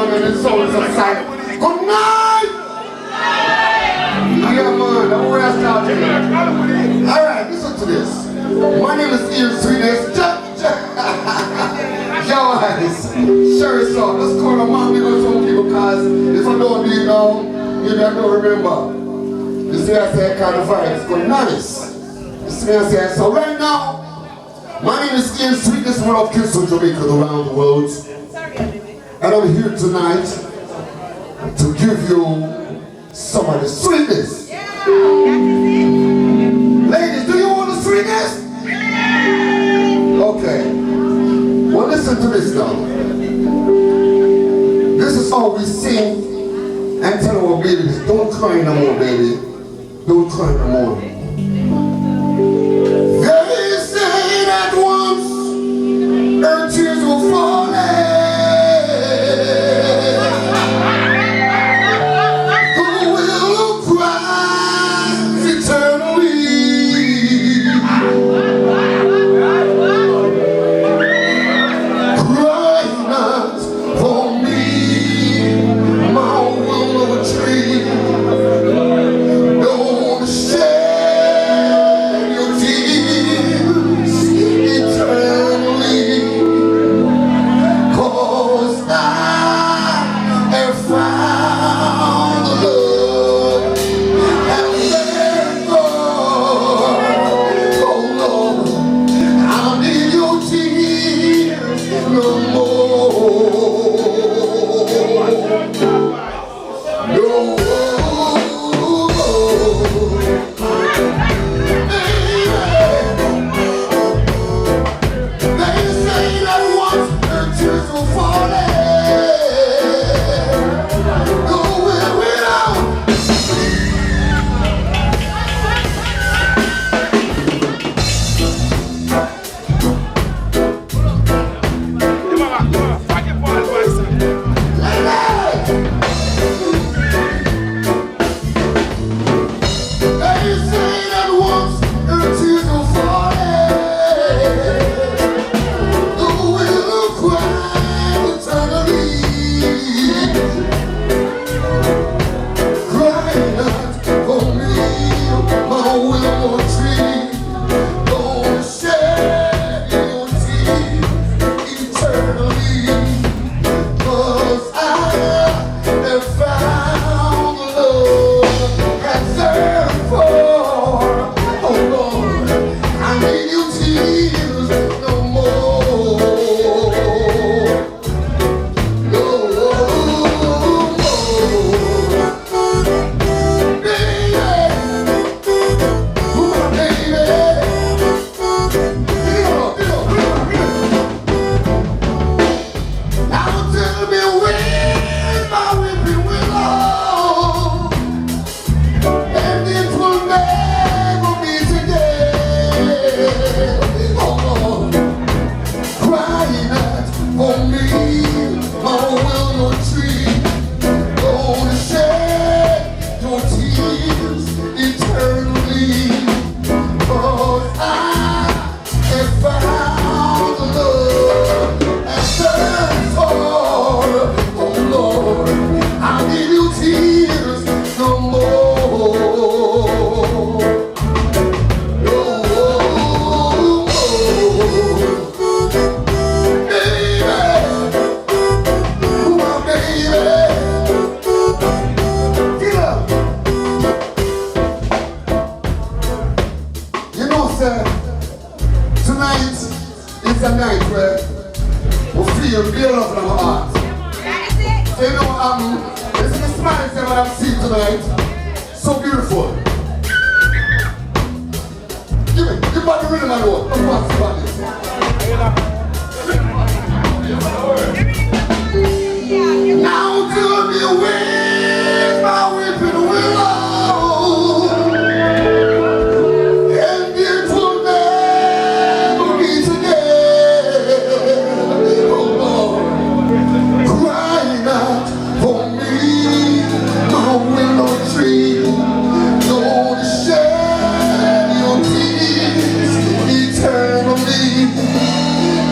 man and the souls of sight. Good night! Yeah, man, that's where I started. Alright, listen to this. My name is Ian Sweetness. Yo, guys, sure it's up. Let's call them out because some people, because if I don't do it now, maybe I don't remember. You see, I say I call the vibe. It's good nice. You see, I say, so right now, my name is Ian Sweetness, one of Kingston, Jamaica, around the world. And I'm here tonight to give you some of the sweetness. Ladies, do you want the sweetness? Okay. Well, listen to this now. This is how we sing and tell our babies, don't cry no more, baby. Don't cry no more. They say that once her tears will fall.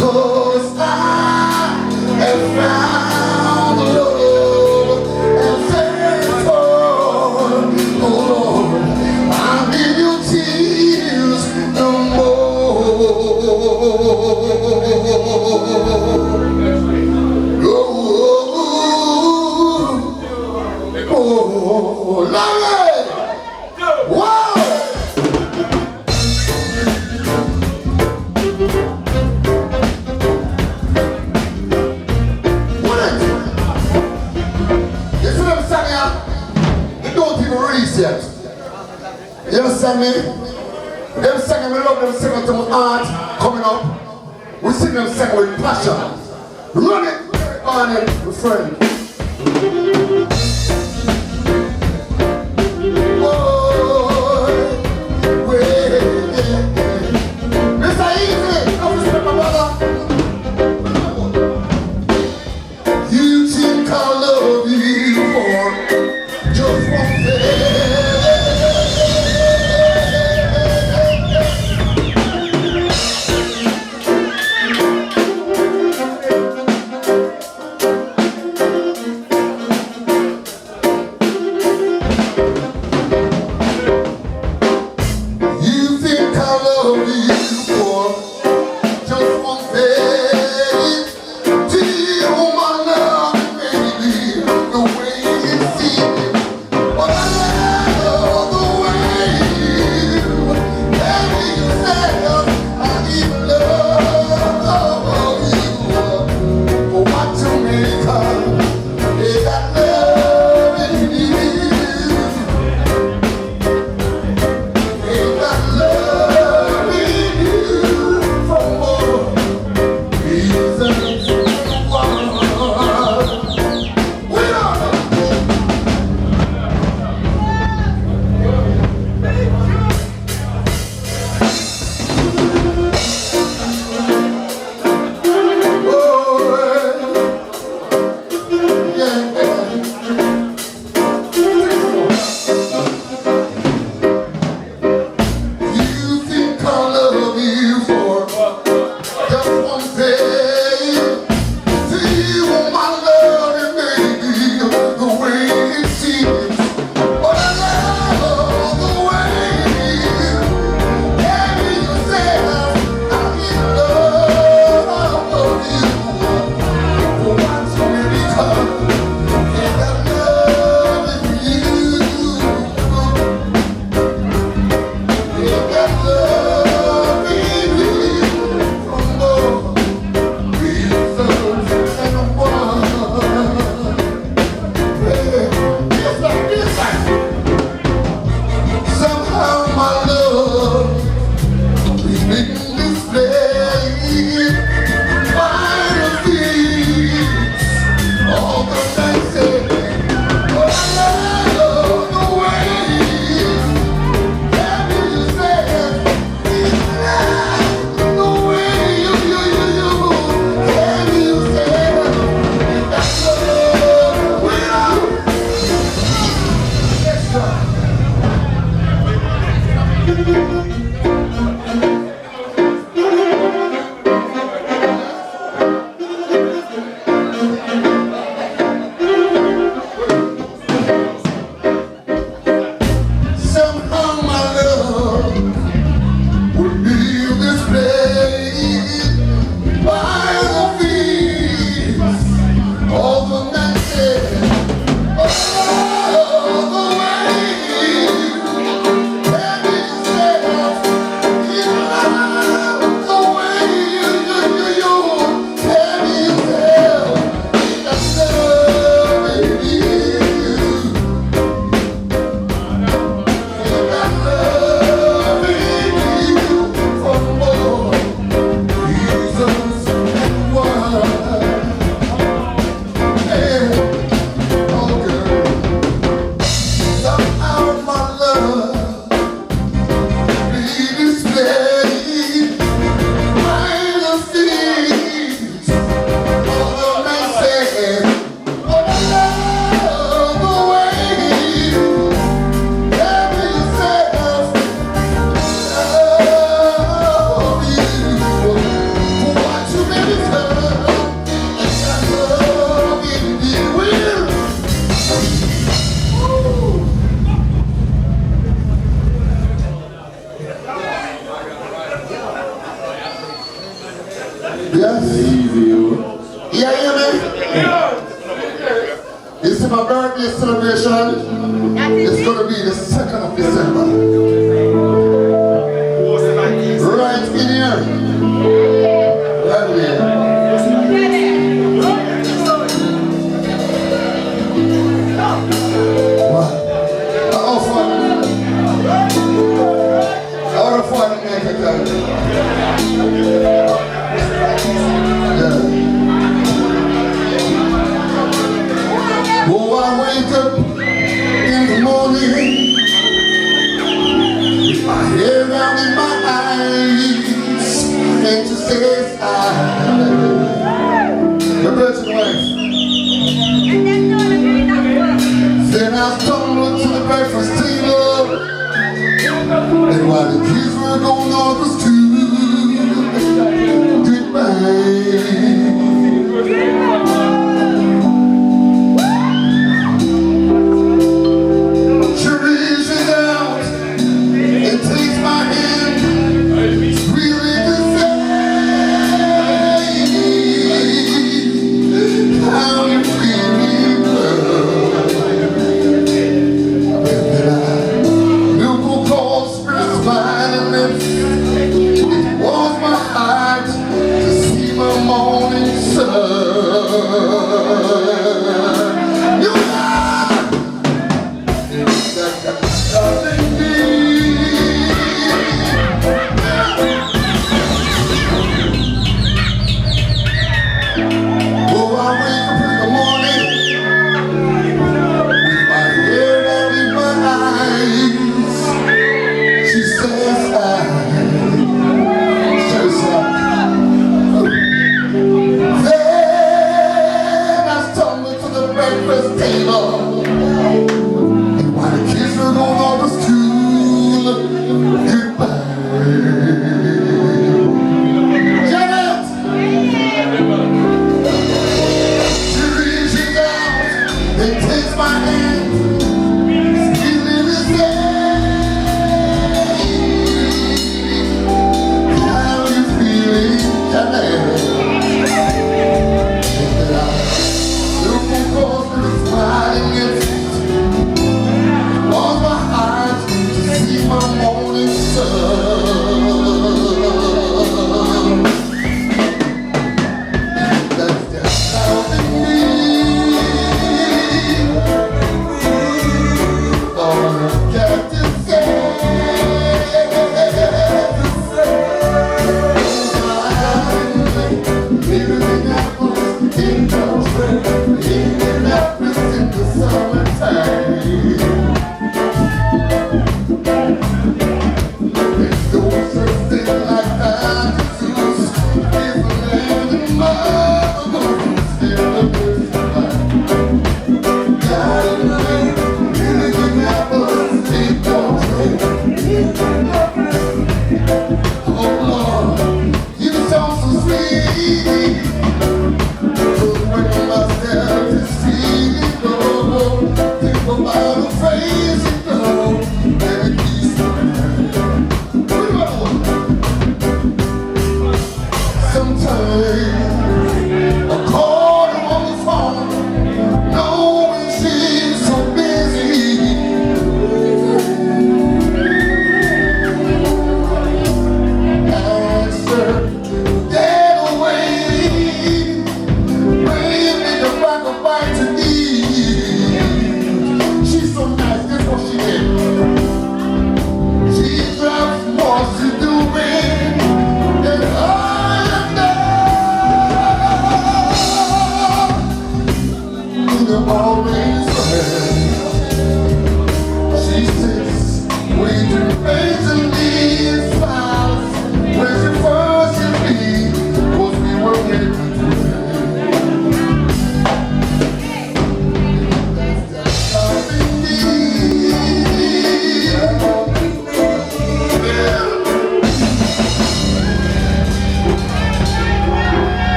Cause I have found the Lord. You understand me? Them singing, we love them singing to my aunt coming up. We sing them singing with passion. Run it on it, my friend. Mr. Easy, come respect my brother. You think I love you for just one day? Yes? Yeah, hear me? You see my birthday celebration? It's gonna time. Yeah. Oh, I wake up in the morning, my hair down in my eyes, and she says, your virgin wife. Then I stumbled to the breakfast table, and while the kids were going off to school, goodbye. She reaches out and takes my hand, really to say, how you feeling, girl? And then I look across the smiling lips. It warms my heart to see my morning sun. You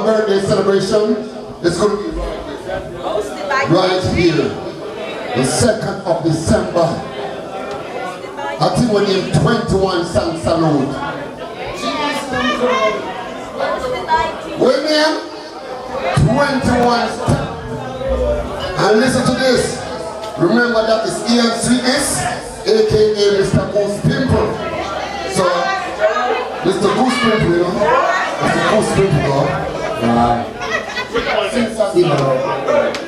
birthday celebration. It's going to be right here. The 2nd of December. I think we need 21 song salute. Wait, man. 21 steps. And listen to this. Remember that is ENCS, aka Mr. Goose Pimple. So, Mr. Goose Pimple, you know? Mr. Goose Pimple, you know? Hey.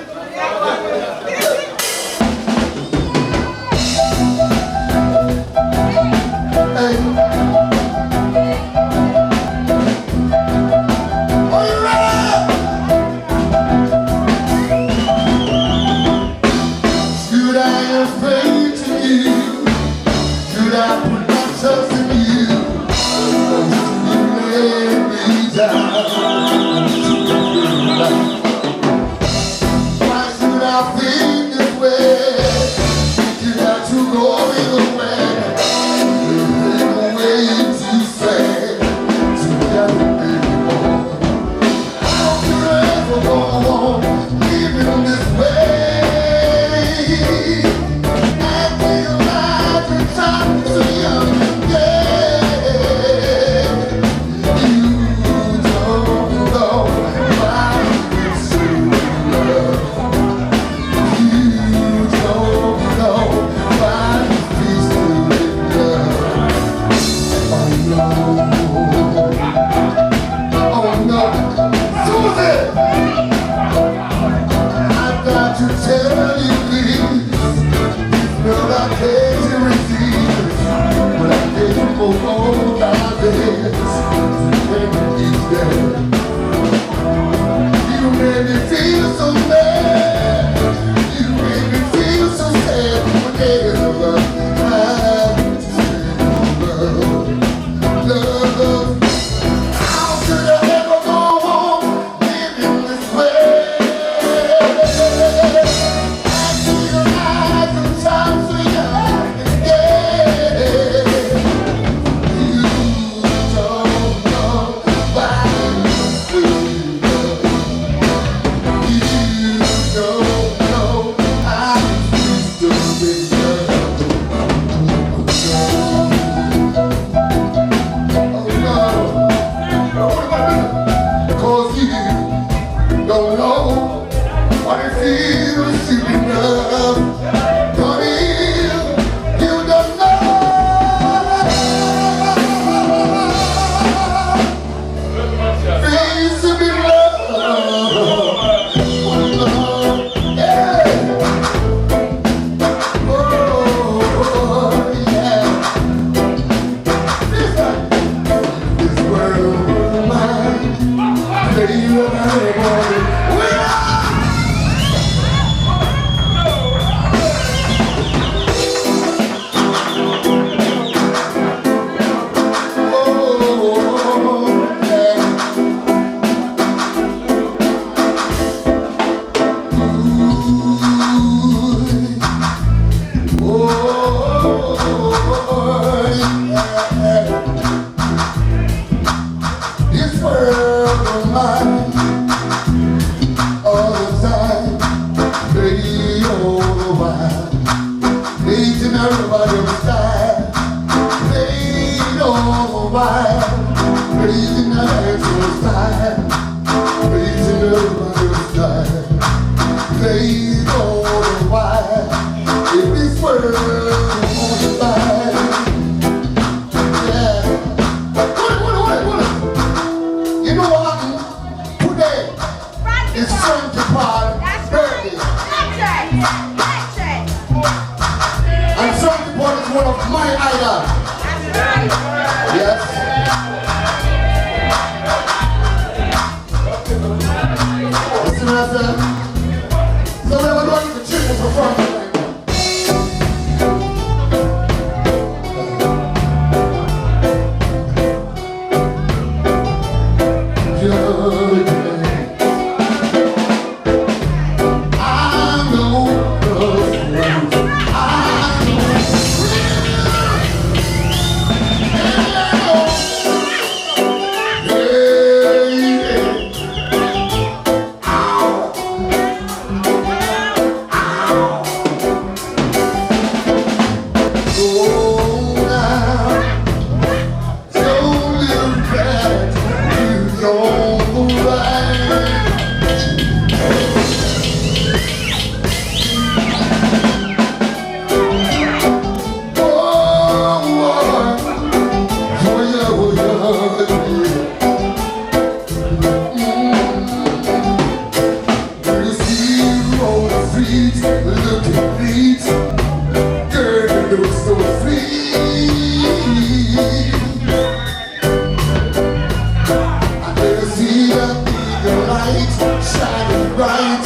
light shining bright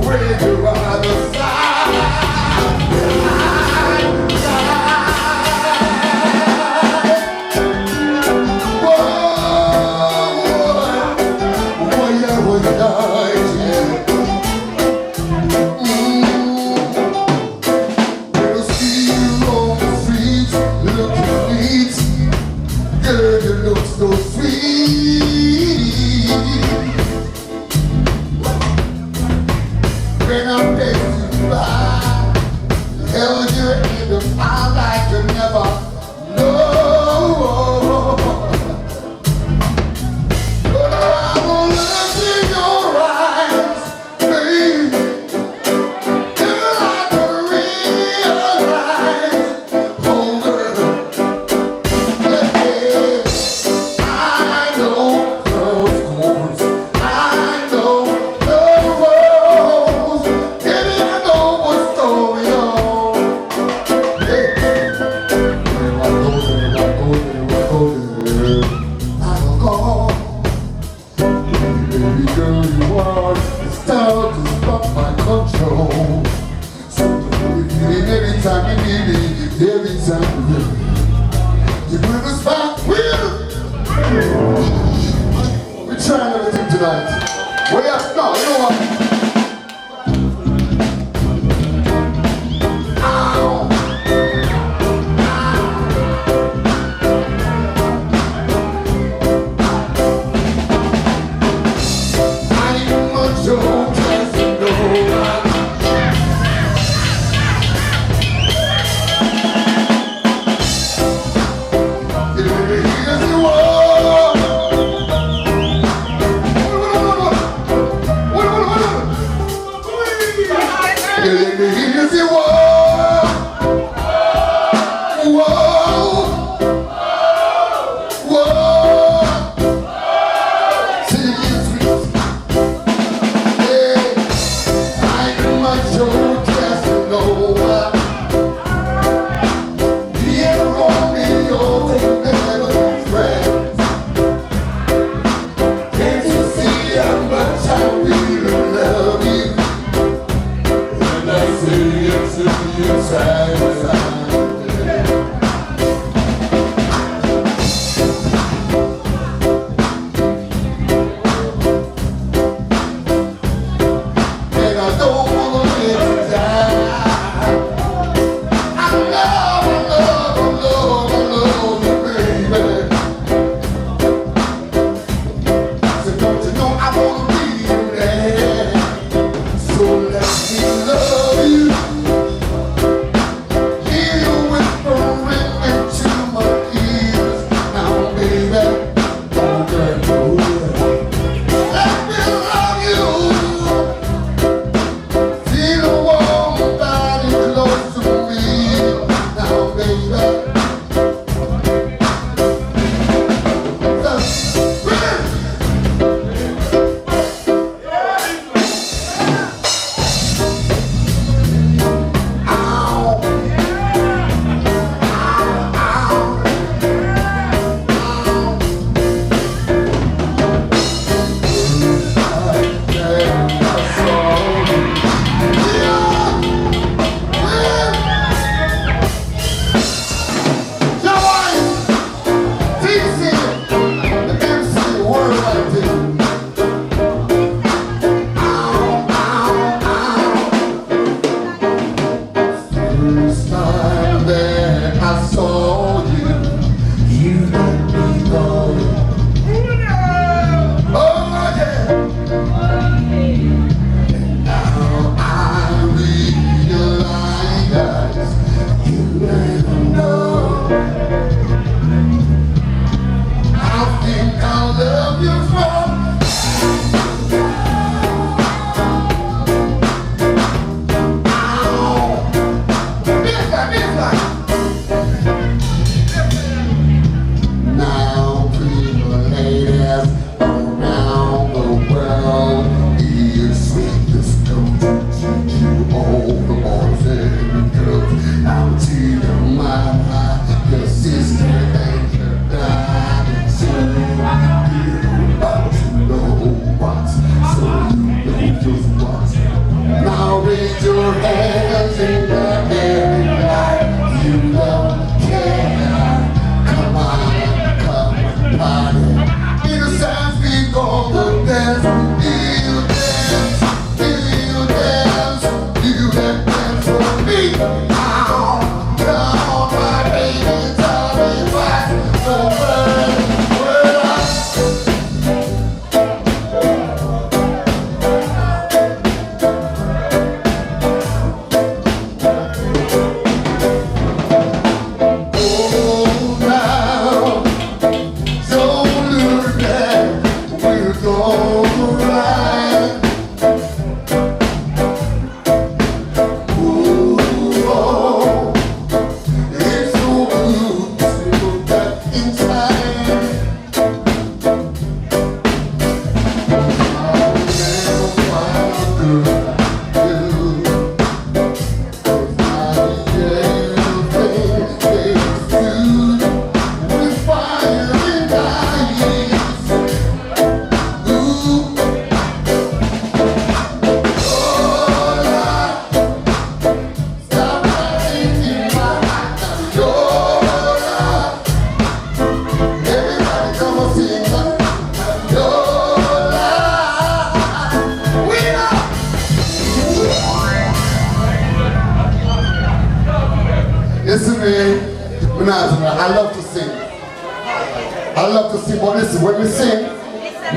where you are the girl, you look so sweet. When I'm passing by, held your hand up high like you never know. But I will look in your eyes, baby, till I can realize, oh girl. Baby girl, you are the star to stop my control. So you need it anytime you need it, every time you need it. You bring us back with. We're trying everything tonight. Way up now, you know what? What? me not, I love to sing. I love to sing, but listen, when we sing,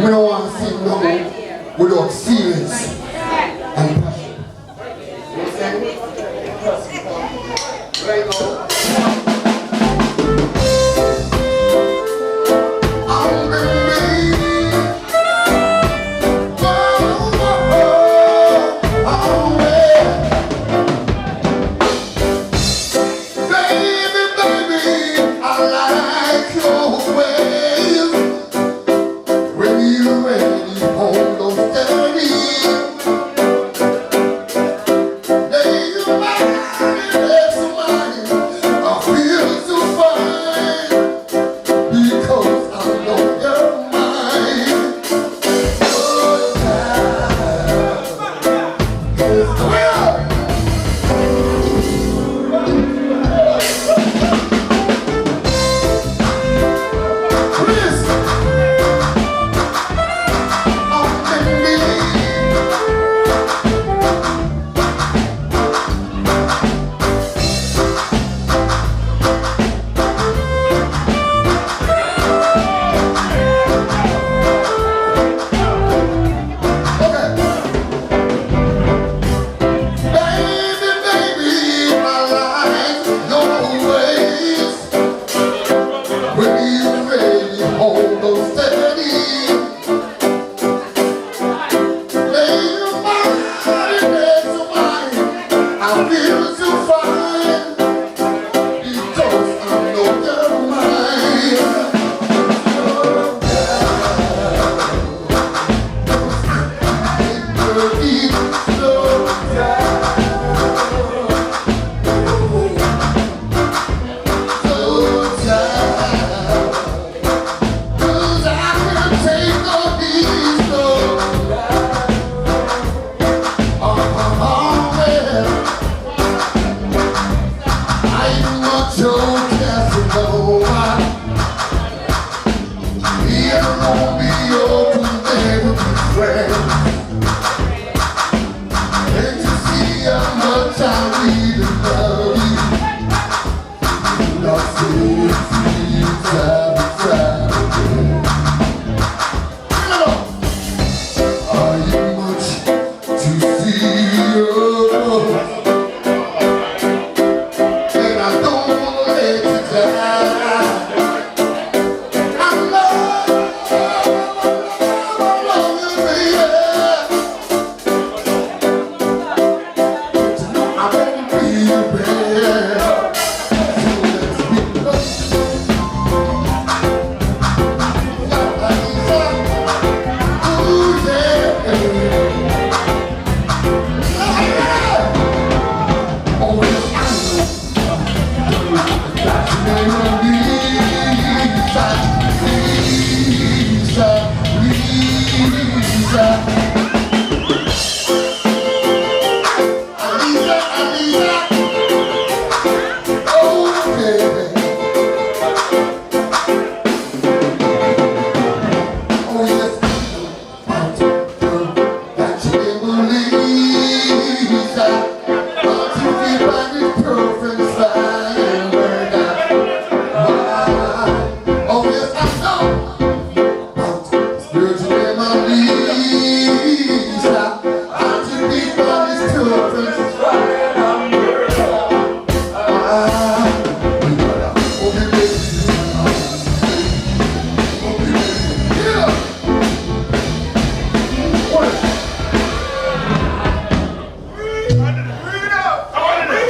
we don't want to sing no without feelings and passion. You understand? Right now.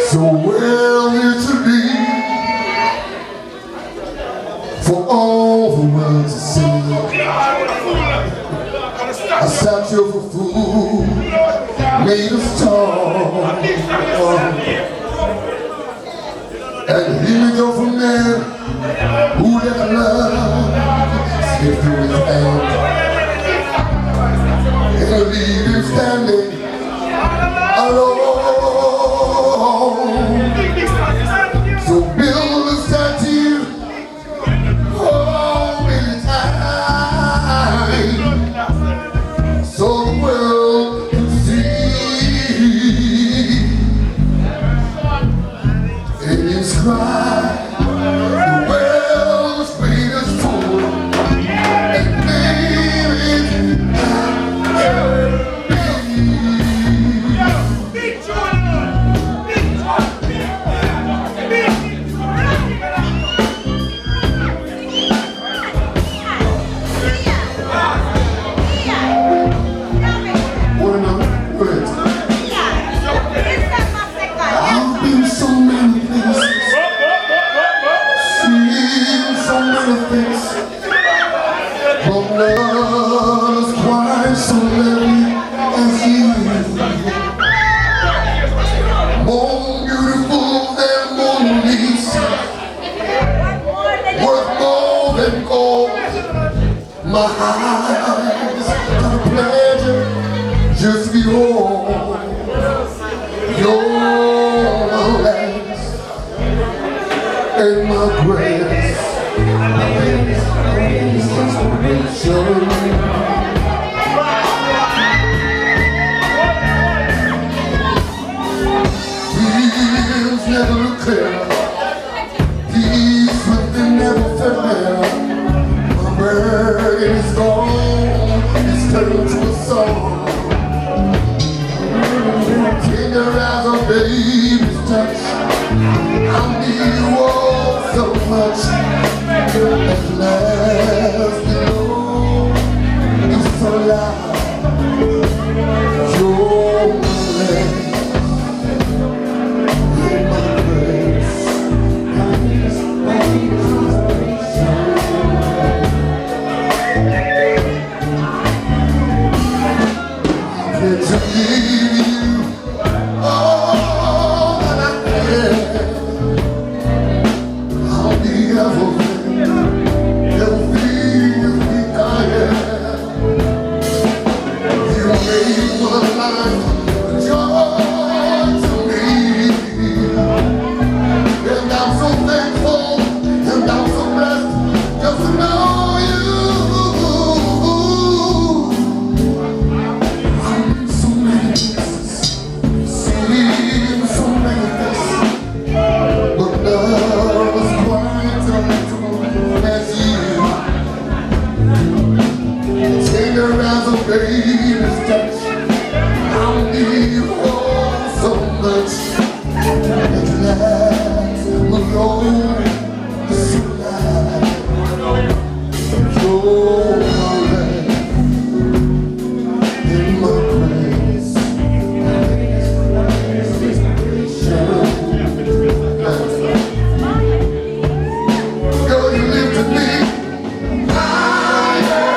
So well here to be for all the world to see. A statue of a fool made of stone, and an image of a man who let love slip through his hand, and leave him standing alone. So build a statue, hold it high, so the world can see and inscribe. none is quite so lovely as you. More beautiful than Mona Lisa, worth more than gold. My eyes got a pleasure just behold your last and my grace. Feels never look clear. Peace within never familiar. My burden is gone. It's turned to a song. Tender as a baby's touch. I need you all so much. At last, you know, it's so loud. You're my land, you're my grace. I get to give you all that I have. I'll be everything. Baby's touch, I'll need you all so much. At last, alone, so loud. You're my land, in my grace. Girl, you lifted me higher.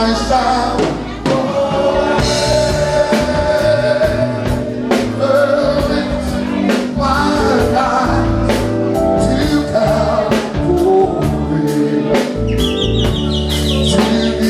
I shall go lift my eyes to Calvary, to you.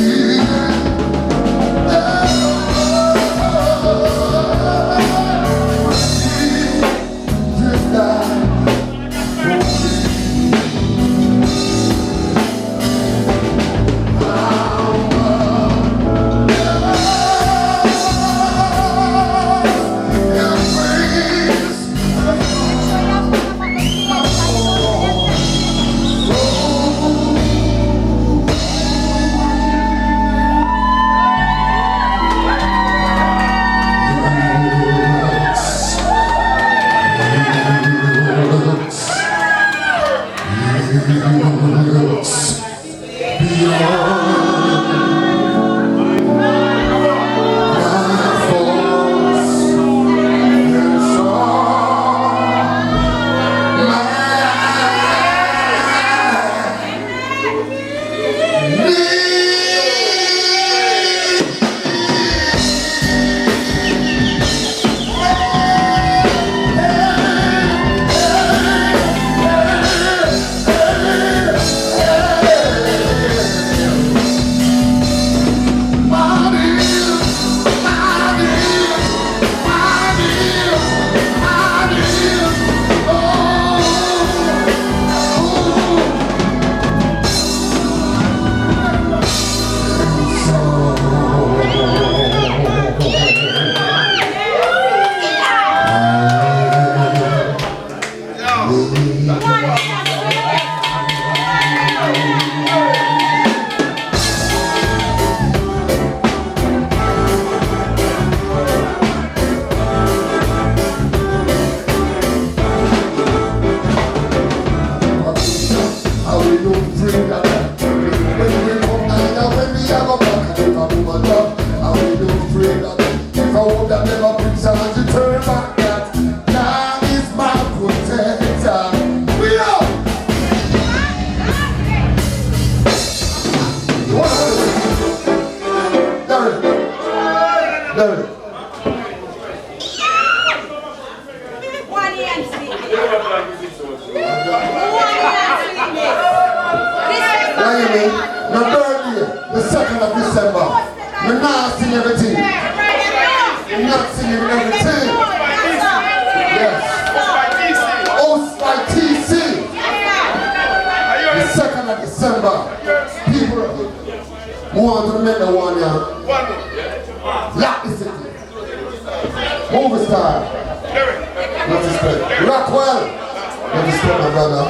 My birthday, the 2nd of December. We're not singing everything. We're not singing everything. Yes. Host by TC. The 2nd of December. People who want to remember one year. Lock the city. Movie star. Not respect. Rockwell. Not respect, my brother.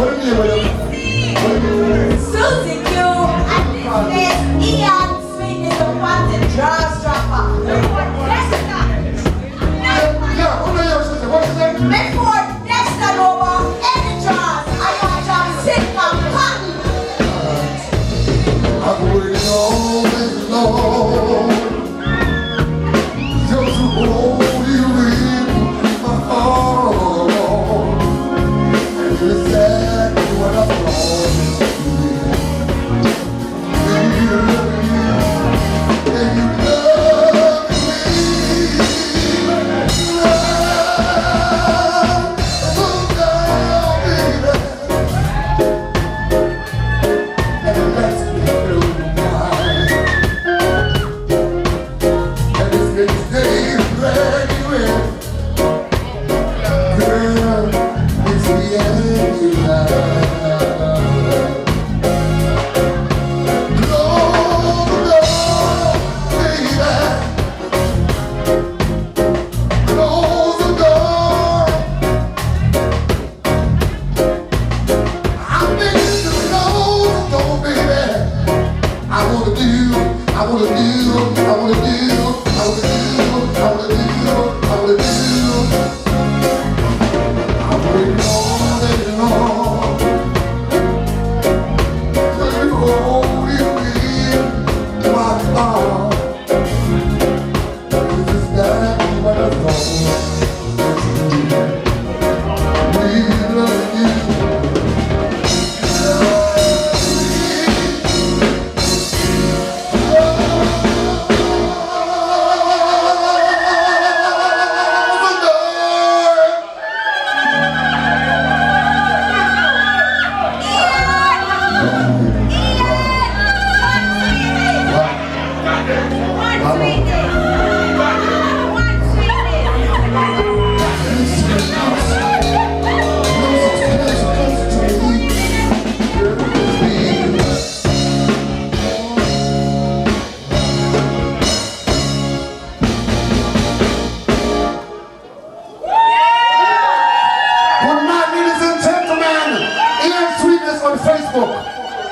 What do you mean? What do you mean? Susie Q, and this is Ian Sweetness, the wanted draws dropper. Yeah, what are you saying? What you saying? Before Dexter over any draws, I want to sit from cotton. I've waited all day long just to hold you in my arms. And it's exactly what I promised you. And you love me. Slow down, baby. And let's be tonight. And this next day is dragging in. Girl, it's the end of life. Close the door, baby. Close the door. I'm begging you to close the door, baby. I wanna do, I wanna do, I wanna do, I wanna do, I wanna do, I wanna do. I'm waiting all day long to hold you in my arms. This is not what I thought. We love you. Good night, ladies and gentlemen. Ian Sweetness on Facebook.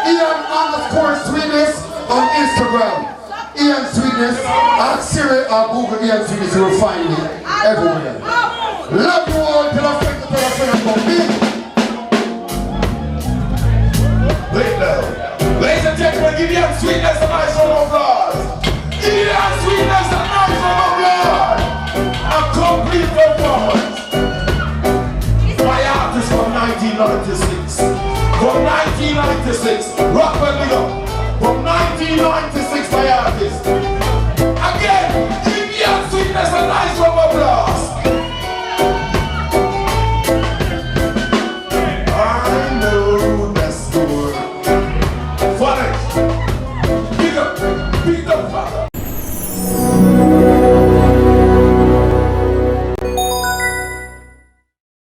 Ian_Sweetness on Instagram. Ian Sweetness. Ask Siri or Google Ian Sweetness. You will find me everywhere. Love you all. Tell a friend about me. Ladies and gentlemen, give Ian Sweetness a nice round of applause. Ian Sweetness a nice round of applause. A complete performance by artists from 1996. From 1996, rock when we up. From 1996 by artists.